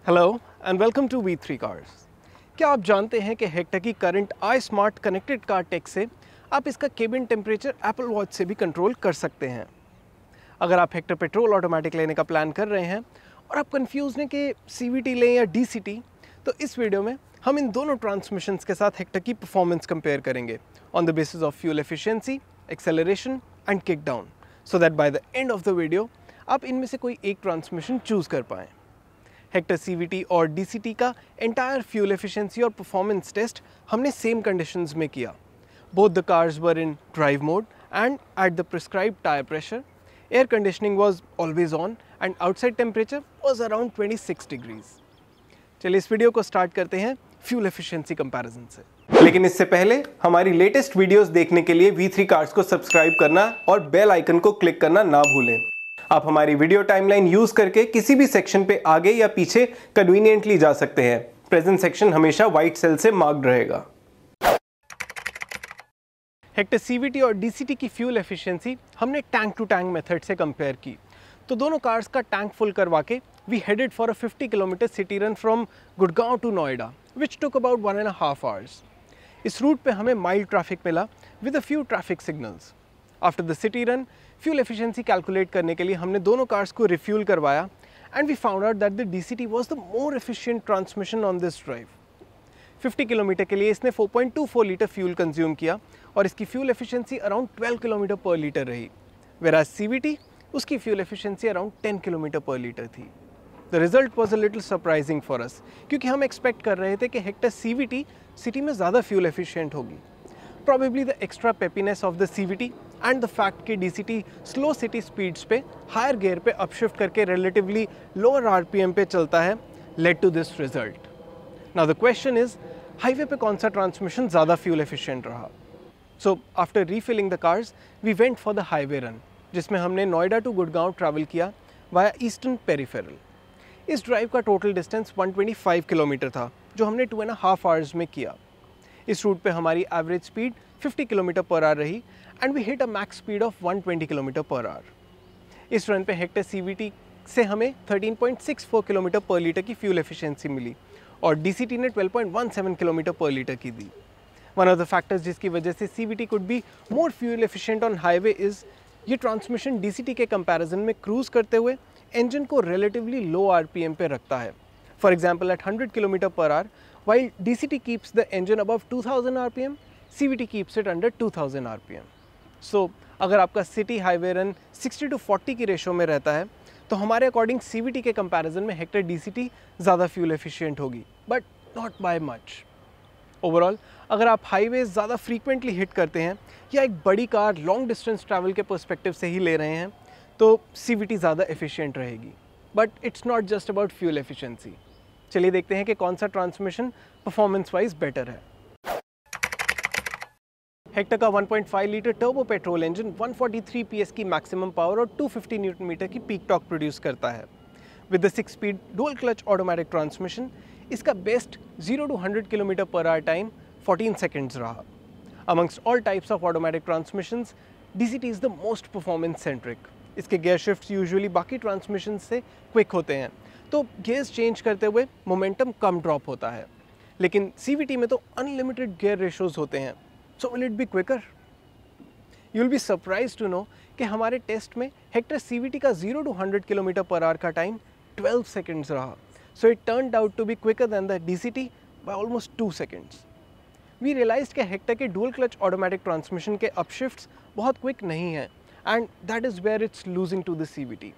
Hello and welcome to V3 cars. क्या आप जानते हैं कि हेक्टर की current iSmart connected car tech से आप इसका केबिन टेम्परेचर एप्पल वॉच से भी कंट्रोल कर सकते हैं। अगर आप हेक्टर पेट्रोल ऑटोमेटिक लेने का प्लान कर रहे हैं और आप कंफ्यूज हैं कि CVT लें या DCT, तो इस वीडियो में हम इन दोनों ट्रांसमिशंस के साथ हेक्टर की परफॉर्मेंस कंपेयर करेंगे on the basis of fuel efficiency, acceleration and kick down, so that by the end of the video आप इनमें से कोई एक ट्रांसमिशन चूज कर पाएँ। हेक्टर CVT और DCT का एंटायर फ्यूल एफिशिएंसी और परफॉर्मेंस टेस्ट हमने सेम कंडीशंस में किया। Both the cars were in drive mode and at the prescribed tyre pressure, air conditioning was always on and outside temperature was around 26 degrees. चलिए इस video को start करते हैं fuel efficiency comparison से। लेकिन इससे पहले हमारी लेटेस्ट वीडियोस देखने के लिए V3 कार्स को सब्सक्राइब करना और बेल आइकन को क्लिक करना ना भूलें। आप हमारी वीडियो टाइमलाइन यूज करके किसी भी सेक्शन पे आगे या पीछे कन्वीनियंटली जा सकते हैं। प्रेजेंट सेक्शन हमेशा व्हाइट सेल से मार्क्ड रहेगा। हेक्टर CVT और DCT की फ्यूल एफिशिएंसी हमने टैंक टू टैंक मेथड से कंपेयर की। तो दोनों कार्स का टैंक फुल करवा के we headed for a 50 kilometre city run from Gurgaon to Noida, which took about 1.5 hours। इस रूट पे हमें माइल्ड ट्रैफिक मिला with a few traffic signals. After the city run fuel efficiency calculate करने के लिए हमने दोनों कार्स को रिफ्यूल करवाया and we found out that the DCT was the more efficient transmission on this drive. 50 kilometre के लिए इसने 4.24 लीटर फ्यूल कंज्यूम किया और इसकी फ्यूल एफिशिएंसी अराउंड 12 किलोमीटर पर लीटर रही, वेराज CVT उसकी फ्यूल एफिशिएंसी अराउंड 10 किलोमीटर पर लीटर थी। The result was a little surprising for us, क्योंकि हम एक्सपेक्ट कर रहे थे कि हेक्टर CVT सिटी में ज़्यादा फ्यूल एफिशिएंट होगी। Probably the extra peppiness of the CVT and the fact कि DCT slow city speeds पे higher gear पे upshift करके relatively lower RPM पे चलता है led to this result. Now the question is, highway पे कौन सा transmission ज़्यादा fuel efficient रहा? So after refilling the cars, we went for the highway run, जिसमें हमने नोएडा to गुड़गांव travel किया via Eastern Peripheral. इस ड्राइव का टोटल डिस्टेंस 125 किलोमीटर था, जो हमने 2.5 hours में किया। इस रूट पे हमारी average speed 50 kilometre per hour रही and we hit a max speed of 120 kilometre per hour. इस रन पे हेक्टर CVT से हमें 13.64 किलोमीटर पर लीटर की फ्यूल एफिशिएंसी मिली और DCT ने 12.17 किलोमीटर पर लीटर की दी। वन ऑफ द फैक्टर्स जिसकी वजह से CVT could be more fuel efficient on highway is ये ट्रांसमिशन DCT के कंपैरिजन में क्रूज करते हुए इंजन को रिलेटिवली लो RPM पे रखता है। For example at 100 kilometre per hour, while DCT keeps the engine above 2000 RPM, CVT keeps it under 2000 RPM. So अगर आपका सिटी हाईवे रन 60 to 40 की रेशो में रहता है, तो हमारे अकॉर्डिंग CVT के कंपैरिजन में हेक्टर DCT ज़्यादा फ्यूल एफिशिएंट होगी, but not by much. Overall अगर आप हाईवे ज़्यादा फ्रीक्वेंटली हिट करते हैं या एक बड़ी कार लॉन्ग डिस्टेंस ट्रैवल के पर्सपेक्टिव से ही ले रहे हैं, तो CVT ज़्यादा एफिशिएंट रहेगी। But it's not just about fuel efficiency. चलिए देखते हैं कि कौन सा ट्रांसमिशन परफॉर्मेंस वाइज बेटर है। हेक्टर का 1.5 litre turbo petrol engine 143 PS की मैक्सिमम पावर और 250 न्यूटन मीटर की पीक टॉर्क प्रोड्यूस करता है। With the 6 speed dual clutch automatic transmission, इसका best 0 to 100 kilometre per hour time 14 seconds रहा। Amongst all types of automatic transmissions, DCT is the most performance centric. इसके gear shifts usually बाकी transmission से quick होते हैं, तो gears change करते हुए मोमेंटम कम ड्रॉप होता है। लेकिन CVT में तो अनलिमिटेड गियर रेशोज होते हैं, so will it be quicker? You will be surprise to know कि हमारे टेस्ट में हेक्टर CVT का 0 to 100 किलोमीटर पर आवर का टाइम 12 सेकेंड्स रहा। So it turned out to be quicker than the DCT by almost 2 seconds. We realised कि Hector के dual clutch automatic transmission के upshifts बहुत क्विक नहीं हैं and that is where it's losing to the CVT।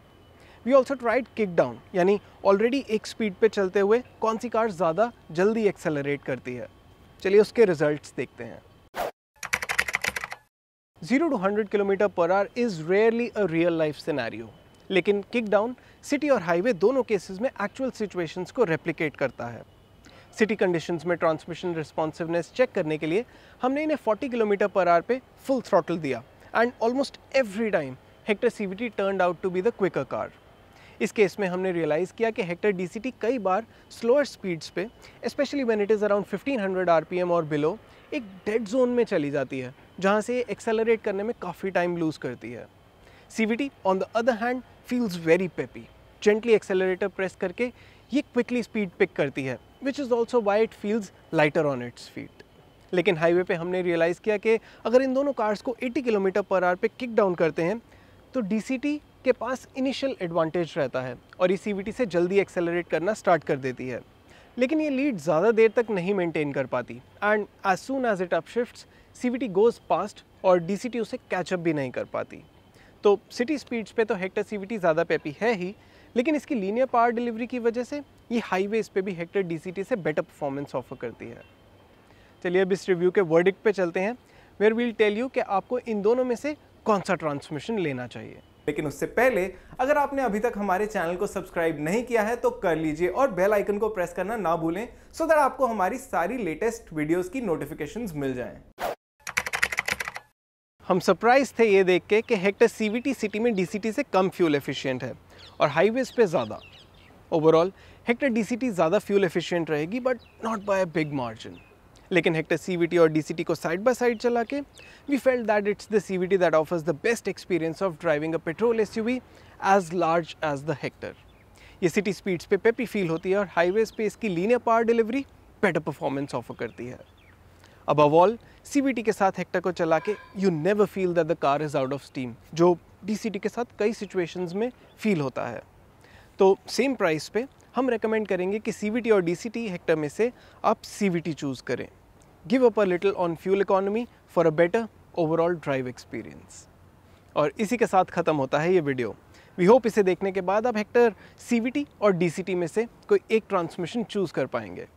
We also tried kick down, यानी already एक speed पे चलते हुए कौन सी कार ज़्यादा जल्दी एक्सेलरेट करती है। चलिए उसके रिजल्ट्स देखते हैं। 0 to 100 kilometre per our is rarely a real life scenario, लेकिन किक डाउन सिटी और हाईवे दोनों केसेस में एक्चुअल सिचुएशंस को रेप्लिकेट करता है। सिटी कंडीशंस में ट्रांसमिशन रिस्पॉन्सिवनेस चेक करने के लिए हमने इन्हें 40 किलोमीटर पर आवर पे फुल थ्रॉटल दिया and almost every time Hector CVT turned out to be the quicker car. इस केस में हमने रियलाइज़ किया कि हेक्टर DCT कई बार स्लोअर स्पीड्स पे, especially when it is around 1500 RPM और बिलो, एक डेड जोन में चली जाती है, जहाँ से एक्सेलरेट करने में काफ़ी टाइम लूज़ करती है। CVT on the other hand feels very peppy, gently accelerator press करके ये क्विकली स्पीड पिक करती है, which is also why it feels lighter on its feet. लेकिन हाईवे पे हमने रियलाइज़ किया कि अगर इन दोनों कार्स को 80 किलोमीटर पर आवर पे किक डाउन करते हैं तो DCT के पास इनिशियल एडवांटेज रहता है और ये CVT से जल्दी एक्सेलरेट करना स्टार्ट कर देती है, लेकिन ये लीड ज़्यादा देर तक नहीं मेंटेन कर पाती and as soon as it upshifts CVT goes past और DCT उसे कैचअप भी नहीं कर पाती। तो सिटी स्पीड्स पे तो हेक्टर CVT ज़्यादा पेपी है ही, लेकिन इसकी लीनियर पावर डिलीवरी की वजह से ये हाईवेज पे भी हेक्टर DCT से बेटर परफॉर्मेंस ऑफर करती है। चलिए अब इस रिव्यू के वर्डिक्ट पे चलते हैं, वेयर वील टेल यू कि आपको इन दोनों में से कौन सा ट्रांसमिशन लेना चाहिए। लेकिन उससे पहले अगर आपने अभी तक हमारे चैनल को सब्सक्राइब नहीं किया है तो कर लीजिए और बेल आइकन को प्रेस करना ना भूलें सो दैट आपको हमारी सारी लेटेस्ट वीडियोस की नोटिफिकेशंस मिल जाएं। हम सरप्राइज थे ये देख के कि हेक्टर CVT सिटी में DCT से कम फ्यूल एफिशिएंट है और हाईवेज पे ज़्यादा। ओवरऑल हेक्टर DCT ज़्यादा फ्यूल एफिशिएंट रहेगी but not by a big margin. लेकिन हेक्टर CVT और DCT को साइड बाय साइड चला के we felt that it's the CVT that offers the best experience of driving a petrol SUV as large as the Hector. ये city speeds पे peppy feel होती है और highways पे इसकी linear power delivery better performance offer करती है। Above all CVT के साथ हेक्टर को चला के you never feel that the car is out of steam, जो DCT के साथ कई सिचुएशंस में फील होता है। तो सेम प्राइस पे हम रेकमेंड करेंगे कि CVT और DCT हेक्टर में से आप CVT चूज़ करें। Give up a little on fuel economy for a better overall drive experience. और इसी के साथ ख़त्म होता है ये वीडियो। वी होप इसे देखने के बाद आप हेक्टर CVT और DCT में से कोई एक ट्रांसमिशन चूज़ कर पाएंगे।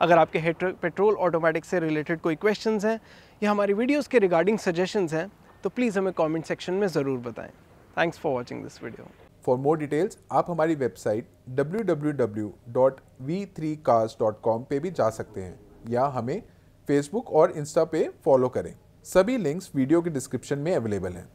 अगर आपके हेक्टर पेट्रोल ऑटोमेटिक से रिलेटेड कोई क्वेश्चंस हैं या हमारी वीडियोस के रिगार्डिंग सजेशंस हैं तो प्लीज़ हमें कमेंट सेक्शन में ज़रूर बताएं। Thanks for watching this video. For more details आप हमारी वेबसाइट www.v3cars.com पे भी जा सकते हैं या हमें फेसबुक और इंस्टा पे फॉलो करें। सभी लिंक्स वीडियो के डिस्क्रिप्शन में अवेलेबल हैं।